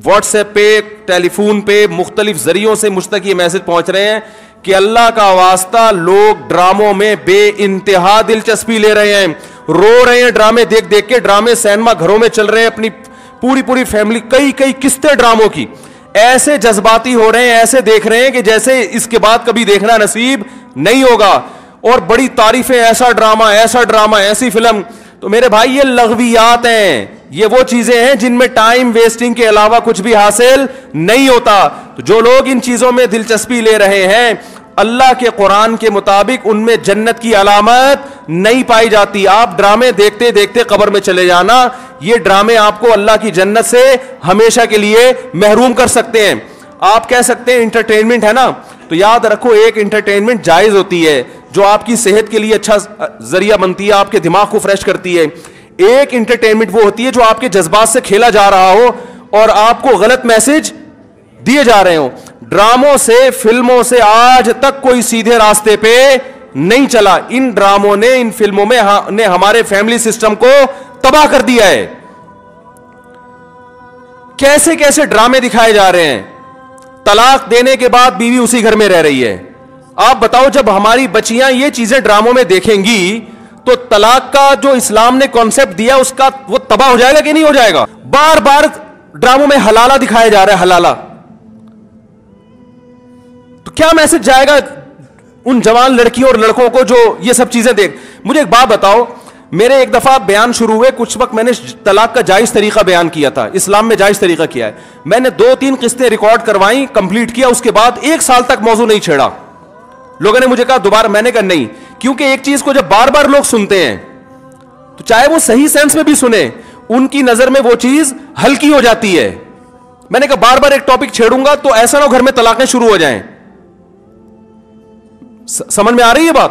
What's app پہ, ٹیلی phone پہ, مختلف ذریعوں سے مجھ تک یہ میسج پہنچ رہے ہیں کہ اللہ کا واسطہ لوگ ڈراموں میں بے انتہا دلچسپی لے رہے ہیں, رو رہے ہیں ڈرامے دیکھ دیکھ کے. ڈرامے سینما گھروں میں چل رہے ہیں, اپنی پوری فیملی, کئی قسطیں ڈراموں کی, ایسے جذباتی ہو رہے ہیں, ایسے دیکھ رہے ہیں کہ جیسے اس کے بعد کبھی دیکھنا نصیب نہیں ہوگا, اور بڑی تعریفیں, ایسا ڈرامہ, ایسی فلم. تو میرے بھائی یہ لغویات ہیں, یہ وہ چیزیں ہیں جن میں ٹائم ویسٹنگ کے علاوہ کچھ بھی حاصل نہیں ہوتا. تو جو لوگ ان چیزوں میں دلچسپی لے رہے ہیں, اللہ کے قرآن کے مطابق ان میں جنت کی علامت نہیں پائی جاتی. آپ ڈرامے دیکھتے دیکھتے قبر میں چلے جانا, یہ ڈرامے آپ کو اللہ کی جنت سے ہمیشہ کے لیے محروم کر سکتے ہیں. آپ کہہ سکتے ہیں انٹرٹینمنٹ ہے نا, تو یاد رکھو ایک انٹرٹینمنٹ جائز ہوتی ہے جو آپ کی صحت کے لیے اچھا ذریعہ بنتی ہے, آپ کے دماغ کو فریش کرتی ہے. ایک انٹرٹینمنٹ وہ ہوتی ہے جو آپ کے جذبات سے کھیلا جا رہا ہو اور آپ کو غلط میسج دیے جا رہے ہوں. ڈراموں سے, فلموں سے آج تک کوئی سیدھے راستے پہ نہیں چلا. ان ڈراموں نے, ان فلموں میں نے ہمارے فیملی سسٹم کو تباہ کر دیا ہے. کیسے کیسے ڈرامے دکھائے جا رہے ہیں. طلاق دینے کے بعد بیوی اسی گھر میں رہ رہی ہے. آپ بتاؤ جب ہماری بچیاں یہ چیزیں ڈراموں میں دیکھیں گی تو طلاق کا جو اسلام نے کانسیپٹ دیا اس کا وہ تباہ ہو جائے گا کہ نہیں ہو جائے گا. بار بار ڈراموں میں حلالہ دکھایا جا رہا ہے, حلالہ. تو کیا میسج جائے گا ان جوان لڑکیوں اور لڑکوں کو جو یہ سب چیزیں دیکھ. مجھے ایک بات بتاؤ, میرے ایک دفعہ بیان شروع ہوئے, کچھ وقت میں نے طلاق کا جائز طریقہ بیان کیا تھا, اسلام میں جائز طریقہ کیا ہے. میں نے 2-3 قسطیں ریکارڈ کروائیں, کمپلیٹ کیا, اس کے بعد 1 سال تک موضوع نہیں چھیڑا. لوگوں نے مجھے کہا دوبارہ, میں نے کہا نہیں, کیونکہ ایک چیز کو جب بار بار لوگ سنتے ہیں تو چاہے وہ صحیح سینس میں بھی سنیں, ان کی نظر میں وہ چیز ہلکی ہو جاتی ہے. میں نے کہا بار بار ایک ٹاپک چھیڑوں گا تو ایسا نہ ہو گھر میں طلاقیں شروع ہو جائیں. سمجھ میں آ رہی ہے بات؟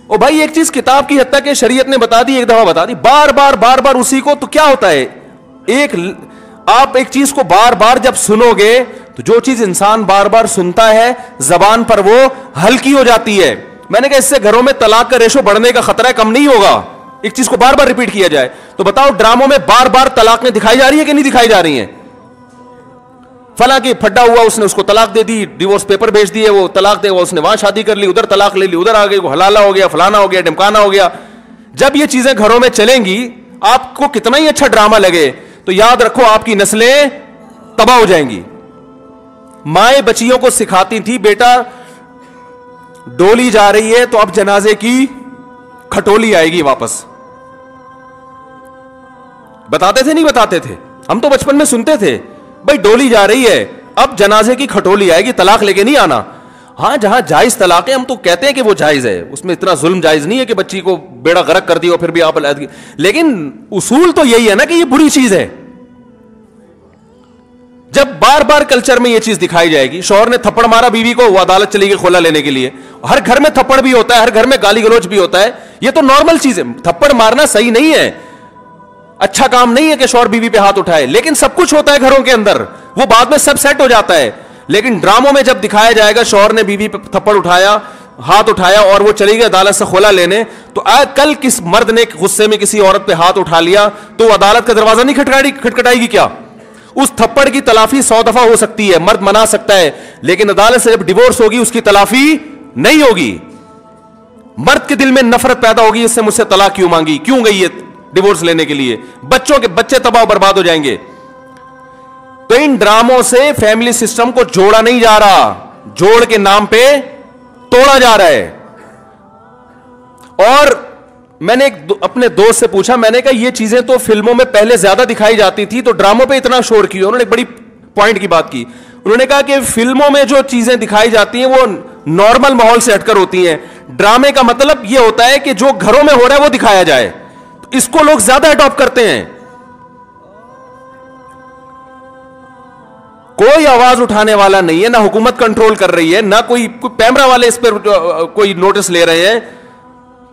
او بھائی ایک چیز کتاب کی حد تک کہ شریعت نے بتا دی, ایک دفعہ بتا دی, بار بار اسی کو, تو کیا ہوتا ہے, آپ ایک چیز کو بار بار جب سنو گے تو جو چیز انسان بار بار سنتا ہے زبان پر وہ ہلکی ہو جاتی ہے. میں نے کہا اس سے گھروں میں طلاق کا ریشو بڑھنے کا خطرہ کم نہیں ہوگا, ایک چیز کو بار بار ریپیٹ کیا جائے. تو بتاؤ ڈراموں میں بار بار طلاقیں دکھائی جا رہی ہیں کہ نہیں دکھائی جا رہی ہیں؟ فلاں کی پھڈا ہوا, اس نے اس کو طلاق دے دی, ڈیورس پیپر بھیج دیے, وہ طلاق دے, وہ اس نے وہاں شادی کر لی, ادھر طلاق لے لی, ادھر آ گئی, وہ حلالہ ہو گیا, فلانا ہو گیا, ڈمکانا ہو گیا. جب یہ چیزیں گھروں میں چلیں گی, آپ کو کتنا ہی اچھا ڈرامہ لگے, تو یاد رکھو آپ کی نسلیں تباہ ہو جائیں گی. مائیں بچیوں کو سکھاتی تھی, بیٹا ڈولی جا رہی ہے تو اب جنازے کی کھٹولی آئے گی واپس. بتاتے تھے نہیں بتاتے تھے؟ ہم تو بچپن میں سنتے تھے, بھائی ڈولی جا رہی ہے اب جنازے کی کھٹولی آئے گی, طلاق لے کے نہیں آنا. ہاں جہاں جائز طلاق ہے ہم تو کہتے ہیں کہ وہ جائز ہے, اس میں اتنا ظلم جائز نہیں ہے کہ بچی کو بیڑا غرق کر دیا پھر بھی آپ علیحدگی, لیکن اصول تو یہی ہے نا کہ یہ بری چیز ہے. جب بار بار کلچر میں یہ چیز دکھائی جائے گی, شوہر نے تھپڑ مارا بیوی کو, وہ عدالت چلے گی خلا لینے کے لیے. ہر گھر میں تھپڑ بھی ہوتا ہے, ہر گھر میں گالی گلوچ بھی ہوتا ہے, یہ تو نارمل چیز ہے. تھپڑ مارنا صحیح نہیں ہے, اچھا کام نہیں ہے کہ شوہر بیوی پہ ہاتھ اٹھائے, لیکن سب کچھ ہوتا ہے گھروں کے اندر, وہ بعد میں سب سیٹ ہو جاتا ہے. لیکن ڈراموں میں جب دکھایا جائے گا شوہر نے بیوی پہ تھپڑ اٹھایا, ہاتھ اٹھایا اور وہ چلی گئی عدالت سے خلا لینے, تو کل کس مرد نے غصے میں کسی عورت پہ ہاتھ اٹھا لیا تو وہ عدالت کا دروازہ نہیں کھٹکھٹائے گی کیا؟ اس تھپڑ کی تلافی 100 دفعہ ہو سکتی ہے, مرد منا سکتا ہے, لیکن عدالت سے جب ڈیورس ہوگی اس کی تلافی نہیں ہوگی. مرد کے دل میں نفرت پیدا ہوگی, اس سے مجھ سے طلاق کیوں مانگی, کیوں گئی ہے ڈیورس لینے کے لیے, بچے تباہ برباد ہو جائیں گے. تو ان ڈراموں سے فیملی سسٹم کو جوڑا نہیں جا رہا, جوڑ کے نام پہ توڑا جا رہا ہے. اور میں نے اپنے دوست سے پوچھا, میں نے کہا یہ چیزیں تو فلموں میں پہلے زیادہ دکھائی جاتی تھی, تو ڈراموں پہ اتنا شور کیوں؟ انہوں نے ایک بڑی پوائنٹ کی بات کی. انہوں نے کہا کہ فلموں میں جو چیزیں دکھائی جاتی ہیں وہ نارمل ماحول سے ہٹ کر ہوتی ہیں. ڈرامے کا مطلب یہ ہوتا ہے کہ جو گھروں میں ہو رہا ہے وہ دکھایا جائے, تو اس کو لوگ زیادہ اڈاپٹ کرتے ہیں. کوئی آواز اٹھانے والا نہیں ہے, نہ حکومت کنٹرول کر رہی ہے, نہ کوئی کیمرہ والے اس پر کوئی نوٹس لے رہے ہیں.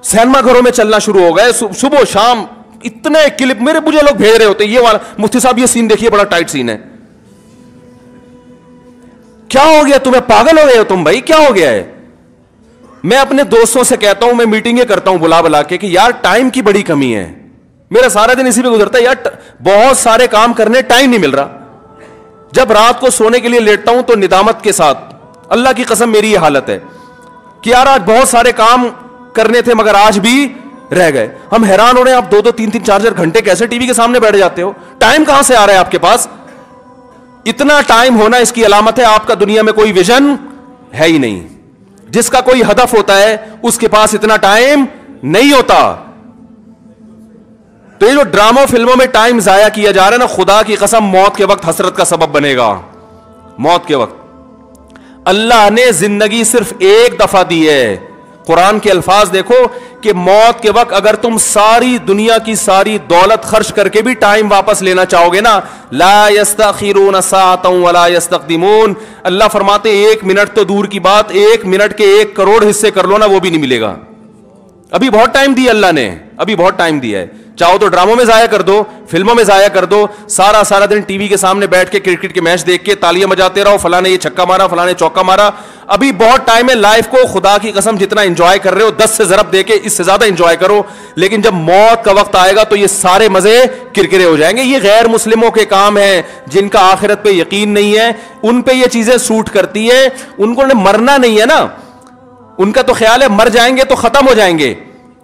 سینما گھروں میں چلنا شروع ہو گئے, صبح شام اتنے کلپ مجھے لوگ بھیج رہے ہوتے ہیں, یہ والا مفتی صاحب یہ سین دیکھیے بڑا ٹائٹ سین ہے. کیا ہو گیا تمہیں, پاگل ہو گئے ہو تم بھائی, کیا ہو گیا ہے؟ میں اپنے دوستوں سے کہتا ہوں, میں میٹنگیں کرتا ہوں بلا کے کہ یار ٹائم کی بڑی کمی ہے, میرا سارا دن اسی پہ گزرتا ہے یار, بہت سارے کام کرنے ٹائم نہیں مل رہا. جب رات کو سونے کے لیے لیٹتا ہوں تو ندامت کے ساتھ, اللہ کی قسم میری یہ حالت ہے کہ یار آج بہت سارے کام کرنے تھے مگر آج بھی رہ گئے. ہم حیران ہو رہے ہیں, آپ 2-2, 3-3, 4-4 گھنٹے کیسے ٹی وی کے سامنے بیٹھ جاتے ہو؟ ٹائم کہاں سے آ رہا ہے آپ کے پاس؟ اتنا ٹائم ہونا اس کی علامت ہے آپ کا دنیا میں کوئی ویژن ہے ہی نہیں. جس کا کوئی ہدف ہوتا ہے اس کے پاس اتنا ٹائم نہیں ہوتا. تو یہ جو ڈراموں فلموں میں ٹائم ضائع کیا جا رہا ہے نا, خدا کی قسم موت کے وقت حسرت کا سبب بنے گا. موت کے وقت اللہ نے زندگی صرف ایک دفعہ دی ہے. قرآن کے الفاظ دیکھو کہ موت کے وقت اگر تم ساری دنیا کی ساری دولت خرچ کر کے بھی ٹائم واپس لینا چاہو گے نا, لا یستاخرون ساعتا ولا یستقدمون, اللہ فرماتے 1 منٹ تو دور کی بات, 1 منٹ کے 1 کروڑ حصے کر لو نا وہ بھی نہیں ملے گا. ابھی بہت ٹائم دیا اللہ نے, ابھی بہت ٹائم دیا ہے. چاہو تو ڈراموں میں ضائع کر دو, فلموں میں ضائع کر دو, سارا دن ٹی وی کے سامنے بیٹھ کے کرکٹ کے میچ دیکھ کے تالیاں بجاتے رہو, فلاں نے یہ چھکا مارا, فلاں نے چوکا مارا. ابھی بہت ٹائم ہے لائف کو, خدا کی قسم جتنا انجوائے کر رہے ہو 10 سے ضرب دے کے اس سے زیادہ انجوائے کرو. لیکن جب موت کا وقت آئے گا تو یہ سارے مزے کرکرے ہو جائیں گے. یہ غیر مسلموں کے کام ہیں, جن کا آخرت پہ یقین نہیں ہے, ان پہ یہ چیزیں سوٹ کرتی ہیں. ان کو مرنا نہیں ہے نا, ان کا تو خیال ہے مر جائیں گے تو ختم ہو جائیں گے,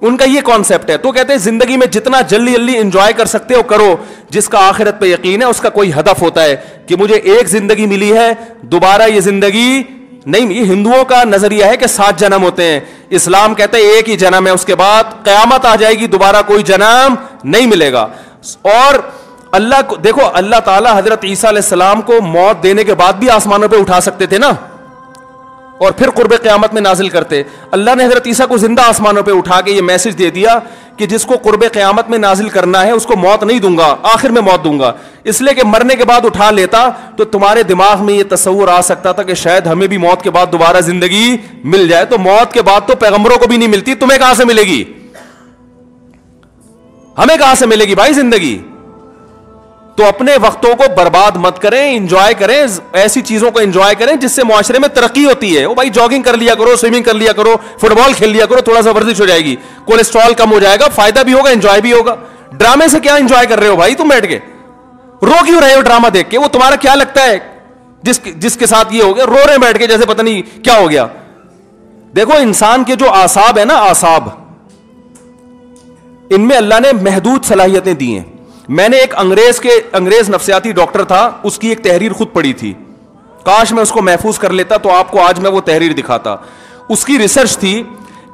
ان کا یہ کانسیپٹ ہے. تو کہتے ہیں زندگی میں جتنا جلدی انجوائے کر سکتے ہو کرو. جس کا آخرت پہ یقین ہے اس کا کوئی ہدف ہوتا ہے کہ مجھے ایک زندگی ملی ہے, دوبارہ یہ زندگی نہیں. یہ ہندوؤں کا نظریہ ہے کہ 7 جنم ہوتے ہیں, اسلام کہتے ہیں ایک ہی جنم ہے, اس کے بعد قیامت آ جائے گی, دوبارہ کوئی جنم نہیں ملے گا. اور اللہ کو دیکھو, اللہ تعالیٰ حضرت عیسیٰ علیہ السلام کو موت دینے کے بعد بھی آسمانوں پہ اٹھا سکتے تھے نا, اور پھر قرب قیامت میں نازل کرتے. اللہ نے حضرت عیسیٰ کو زندہ آسمانوں پہ اٹھا کے یہ میسج دے دیا کہ جس کو قرب قیامت میں نازل کرنا ہے اس کو موت نہیں دوں گا, آخر میں موت دوں گا. اس لیے کہ مرنے کے بعد اٹھا لیتا تو تمہارے دماغ میں یہ تصور آ سکتا تھا کہ شاید ہمیں بھی موت کے بعد دوبارہ زندگی مل جائے. تو موت کے بعد تو پیغمبروں کو بھی نہیں ملتی, تمہیں کہاں سے ملے گی, ہمیں کہاں سے ملے گی بھائی زندگی. تو اپنے وقتوں کو برباد مت کریں, انجوائے کریں, ایسی چیزوں کو انجوائے کریں جس سے معاشرے میں ترقی ہوتی ہے. وہ بھائی جاگنگ کر لیا کرو, سوئمنگ کر لیا کرو, فٹ بال کھیل لیا کرو, تھوڑا سا ورزش ہو جائے گی, کولیسٹرول کم ہو جائے گا, فائدہ بھی ہوگا, انجوائے بھی ہوگا. ڈرامے سے کیا انجوائے کر رہے ہو بھائی تم بیٹھ کے, رو کیوں رہے ہو ڈرامہ دیکھ کے؟ وہ تمہارا کیا لگتا ہے جس کے ساتھ یہ ہو گیا, رو رہے بیٹھ کے جیسے پتہ نہیں کیا ہو گیا. دیکھو انسان کے جو اعصاب ہے نا, اعصاب, ان میں اللہ نے محدود صلاحیتیں دی ہیں. میں نے ایک انگریز نفسیاتی ڈاکٹر تھا, اس کی ایک تحریر خود پڑھی تھی, کاش میں اس کو محفوظ کر لیتا تو آپ کو آج میں وہ تحریر دکھاتا. اس کی ریسرچ تھی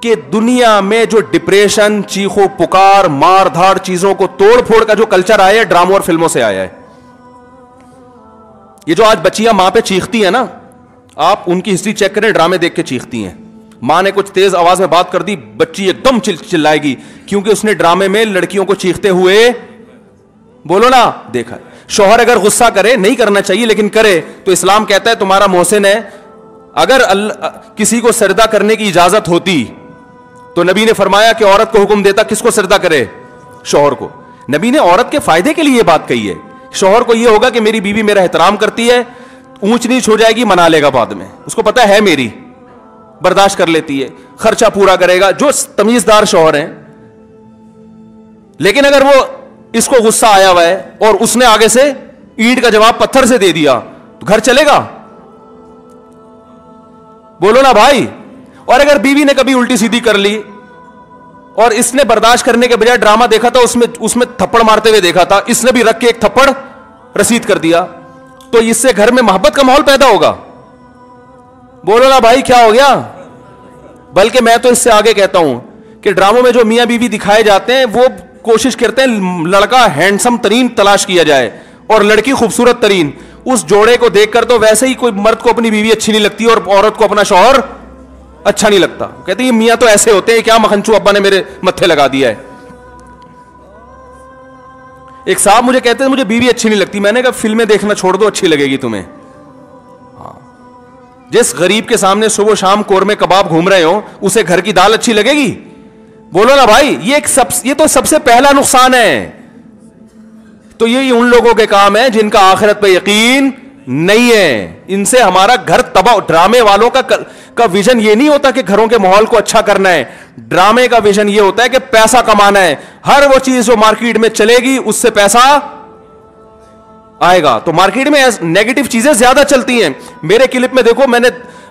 کہ دنیا میں جو ڈپریشن, چیخو پکار, مار دھاڑ, چیزوں کو توڑ پھوڑ کا جو کلچر آیا ہے ڈراموں اور فلموں سے آیا ہے. یہ جو آج بچیاں ماں پہ چیختی ہیں نا, آپ ان کی ہسٹری چیک کریں, ڈرامے دیکھ کے چیختی ہیں. ماں نے کچھ تیز آواز میں بات کر دی, بچی ایک دم چلائے گی, کیونکہ اس نے ڈرامے میں لڑکیوں کو چیختے ہوئے, بولو نا, دیکھا. شوہر اگر غصہ کرے, نہیں کرنا چاہیے لیکن کرے, تو اسلام کہتا ہے تمہارا محسن ہے. اگر کسی کو سجدہ کرنے کی اجازت ہوتی تو نبی نے فرمایا کہ عورت کو حکم دیتا کس کو سجدہ کرے, شوہر کو. نبی نے عورت کے فائدے کے لیے یہ بات کہی ہے. شوہر کو یہ ہوگا کہ میری بیوی میرا احترام کرتی ہے, اونچ نیچ ہو جائے گی منا لے گا بعد میں, اس کو پتا ہے میری, برداشت کر لیتی ہے, خرچہ پورا کرے گا, جو تمیزدار شوہر ہیں. لیکن اگر وہ اس کو غصہ آیا ہوا ہے اور اس نے آگے سے اینٹ کا جواب پتھر سے دے دیا تو گھر چلے گا, بولو نا بھائی. اور اگر بیوی نے کبھی الٹی سیدھی کر لی اور اس نے برداشت کرنے کے بجائے ڈرامہ دیکھا تھا, اس میں تھپڑ مارتے ہوئے دیکھا تھا, اس نے بھی رکھ کے ایک تھپڑ رسید کر دیا, تو اس سے گھر میں محبت کا ماحول پیدا ہوگا. بولو نا بھائی کیا ہو گیا. بلکہ میں تو اس سے آگے کہتا ہوں کہ ڈراموں میں جو میاں بیوی دکھائے جاتے ہیں وہ کوشش کرتے ہیں لڑکا ہینڈسم ترین تلاش کیا جائے اور لڑکی خوبصورت ترین. اس جوڑے کو دیکھ کر تو ویسے ہی کوئی مرد کو اپنی بیوی اچھی نہیں لگتی اور عورت کو اپنا شوہر اچھا نہیں لگتا. کہتے ہیں یہ میاں تو ایسے ہوتے ہیں, کیا مکھنچو ابا نے میرے متھے لگا دیا ہے. ایک صاحب مجھے کہتے ہیں مجھے بیوی اچھی نہیں لگتی. میں نے کہا فلمیں دیکھنا چھوڑ دو, اچھی لگے گی تمہیں. جس غریب کے سامنے صبح شام قورمے کباب گھوم رہے ہو اسے گھر کی دال اچھی لگے گی؟ بولو نا بھائی. یہ تو سب سے پہلا نقصان ہے. تو یہ ان لوگوں کے کام ہے جن کا آخرت پہ یقین نہیں ہے. ان سے ہمارا گھر تباہ. ڈرامے والوں کا ویژن یہ نہیں ہوتا کہ گھروں کے ماحول کو اچھا کرنا ہے. ڈرامے کا ویژن یہ ہوتا ہے کہ پیسہ کمانا ہے. ہر وہ چیز جو مارکیٹ میں چلے گی اس سے پیسہ آئے گا. تو مارکیٹ میں نیگیٹو چیزیں زیادہ چلتی ہیں. میرے کلپ میں دیکھو, میں نے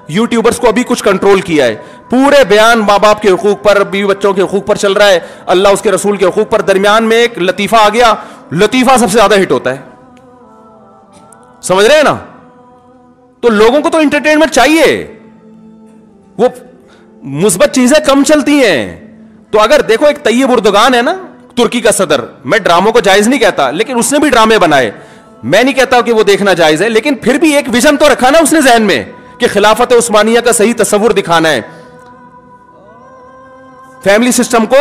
یوٹیوبرز کو ابھی کچھ کنٹرول کیا ہے, پورے بیان ماں باپ کے حقوق پر, بیوی بچوں کے حقوق پر چل رہا ہے, اللہ اس کے رسول کے حقوق پر. درمیان میں ایک لطیفہ آ گیا, لطیفہ سب سے زیادہ ہٹ ہوتا ہے, سمجھ رہے ہیں نا. تو لوگوں کو تو انٹرٹینمنٹ چاہیے, وہ مثبت چیزیں کم چلتی ہیں. تو اگر دیکھو ایک طیب اردوغان ہے نا, ترکی کا صدر, میں ڈراموں کو جائز نہیں کہتا, لیکن اس نے بھی ڈرامے بنائے. میں نہیں کہتا کہ وہ دیکھنا جائز ہے, لیکن پھر بھی ایک ویژن تو رکھا نا اس نے ذہن میں کہ خلافت عثمانیہ کا صحیح تصور دکھانا ہے, فیملی سسٹم کو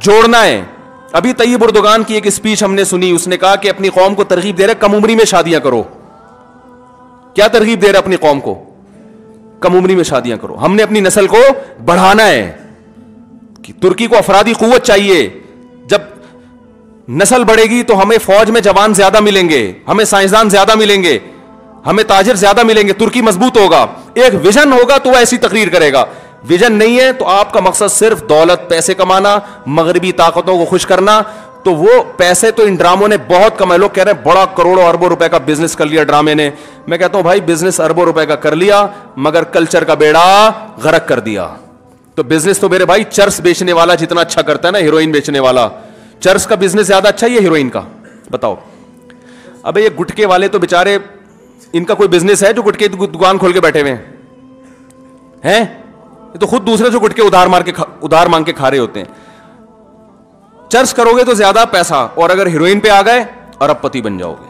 جوڑنا ہے. ابھی طیب اردوغان کی ایک اسپیچ ہم نے سنی, اس نے کہا کہ اپنی قوم کو ترغیب دے رہے کم عمری میں شادیاں کرو. کیا ترغیب دے رہے اپنی قوم کو؟ کم عمری میں شادیاں کرو. ہم نے اپنی نسل کو بڑھانا ہے. ترکی کو افرادی قوت چاہیے. جب نسل بڑھے گی تو ہمیں فوج میں جوان زیادہ ملیں گے, ہمیں سائنسدان زیادہ ملیں گے, ہمیں تاجر زیادہ ملیں گے. ترکی مضبوط ہوگا. ایک ویژن ہوگا تو وہ ایسی تقریر کرے گا. ویژن نہیں ہے تو آپ کا مقصد صرف دولت, پیسے کمانا, مغربی طاقتوں کو خوش کرنا, تو وہ پیسے تو ان ڈراموں نے بہت کمائے. لوگ کہہ رہے ہیں بڑا کروڑوں اربوں روپے کا بزنس کر لیا ڈرامے نے. میں کہتا ہوں بھائی بزنس اربوں روپے کا کر لیا, مگر کلچر کا بیڑا غرق کر دیا. تو بزنس تو میرے بھائی چرس بیچنے والا جتنا اچھا کرتا ہے نا, ہیروئن بیچنے والا, چرس کا بزنس زیادہ اچھا ہے یا ہیروئن کا؟ بتاؤ. ابے یہ گٹکے والے تو بےچارے, ان کا کوئی بزنس ہے جو گٹکے دکان کھول کے بیٹھے ہوئے ہیں؟ یہ تو خود دوسرے سے گٹکے ادھار مانگ کے کھا رہے ہوتے ہیں. چرس کرو گے تو زیادہ پیسہ, اور اگر ہیروئن پہ آ گئے ارب پتی بن جاؤ گے.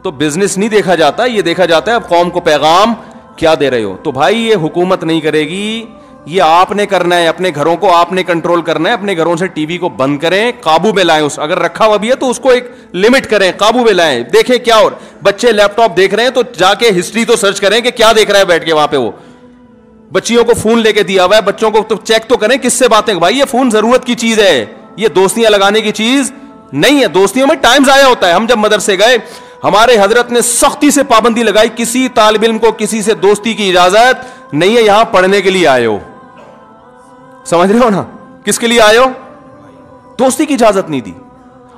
تو بزنس نہیں دیکھا جاتا, یہ دیکھا جاتا ہے اب قوم کو پیغام کیا دے رہے ہو. تو بھائی یہ حکومت نہیں کرے گی, یہ آپ نے کرنا ہے. اپنے گھروں کو آپ نے کنٹرول کرنا ہے. اپنے گھروں سے ٹی وی کو بند کریں, قابو میں لائیں. اس اگر رکھا ہوا بھی ہے تو اس کو ایک لمٹ کریں, قابو میں لائیں. دیکھیں کیا, اور بچے لیپ ٹاپ دیکھ رہے ہیں تو جا کے ہسٹری تو سرچ کریں کہ کیا دیکھ رہا ہے بیٹھ کے وہاں پہ. وہ بچیوں کو فون لے کے دیا ہوا ہے, بچوں کو تو چیک تو کریں کس سے باتیں. بھائی یہ فون ضرورت کی چیز ہے, یہ دوستیاں لگانے کی چیز نہیں ہے. دوستیوں میں ٹائم ضائع ہوتا ہے. ہم جب مدرسے گئے, ہمارے حضرت نے سختی سے پابندی لگائی, کسی طالب علم کو کسی سے دوستی کی اجازت نہیں ہے, یہاں پڑھنے کے لیے آئے ہو. سمجھ رہے ہو نا, کس کے لیے آئے ہو؟ دوستی کی اجازت نہیں دی.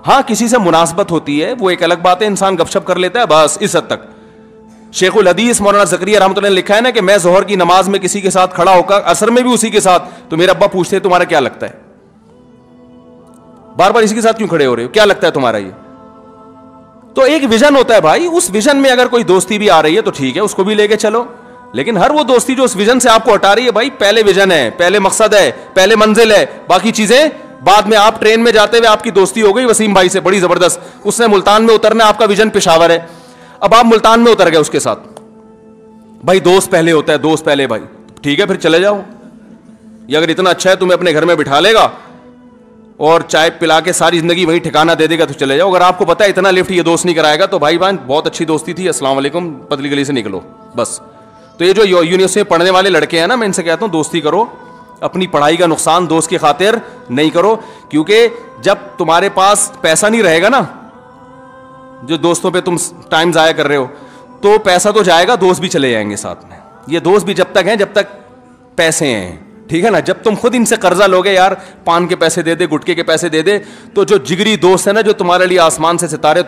ہاں کسی سے مناسبت ہوتی ہے, وہ ایک الگ بات ہے, انسان گپ شپ کر لیتا ہے, بس اس حد تک. شیخ الحدیث مولانا زکریا رحمۃ اللہ نے لکھا ہے نا کہ میں ظہر کی نماز میں کسی کے ساتھ کھڑا ہو کر, عصر میں بھی اسی کے ساتھ, تو میرے ابا پوچھتے ہیں تمہارا کیا لگتا ہے, بار بار اسی کے ساتھ کیوں کھڑے ہو رہے ہو, کیا لگتا ہے تمہارا یہ؟ تو ایک ویژن ہوتا ہے بھائی, اس ویژن میں اگر کوئی دوستی بھی آ رہی ہے تو ٹھیک ہے, اس کو بھی لے کے چلو. لیکن ہر وہ دوستی جو اس ویژن سے آپ کو ہٹا رہی ہے, بھائی پہلے ویژن ہے, پہلے مقصد ہے, پہلے منزل ہے, باقی چیزیں بعد میں. آپ ٹرین میں جاتے ہوئے آپ کی دوستی ہو گئی وسیم بھائی سے بڑی زبردست, اس نے ملتان میں اترنا, آپ کا ویژن پشاور ہے, اب آپ ملتان میں اتر گئے اس کے ساتھ. بھائی دوست پہلے ہوتا ہے, دوست پہلے. بھائی ٹھیک ہے پھر چلے جاؤ. یہ اگر اتنا اچھا ہے تمہیں اپنے گھر میں بٹھا لے گا اور چائے پلا کے ساری زندگی وہیں ٹھکانہ دے دے گا تو چلے جاؤ. اگر آپ کو پتا ہے اتنا لفٹ یہ دوست نہیں کرائے گا تو بھائی بہن بہت اچھی دوستی تھی, السلام علیکم, پتلی گلی سے نکلو بس. تو یہ جو یونیورسٹی میں پڑھنے والے لڑکے ہیں نا, میں ان سے کہتا ہوں دوستی کرو, اپنی پڑھائی کا نقصان دوست کی خاطر نہیں کرو. کیونکہ جب تمہارے پاس پیسہ نہیں رہے گا نا, جو دوستوں پہ تم ٹائم ضائع کر رہے ہو, تو پیسہ تو جائے گا, دوست بھی چلے جائیں گے ساتھ میں. یہ دوست بھی جب تک ہیں جب تک پیسے ہیں, ٹھیک ہے نا. جب تم خود ان سے قرضہ لوگے, یار پان کے پیسے دے دے, گٹکے کے پیسے دے دے, تو جو جگری دوست ہے نا, جو تمہارے لیے آسمان سے ستارے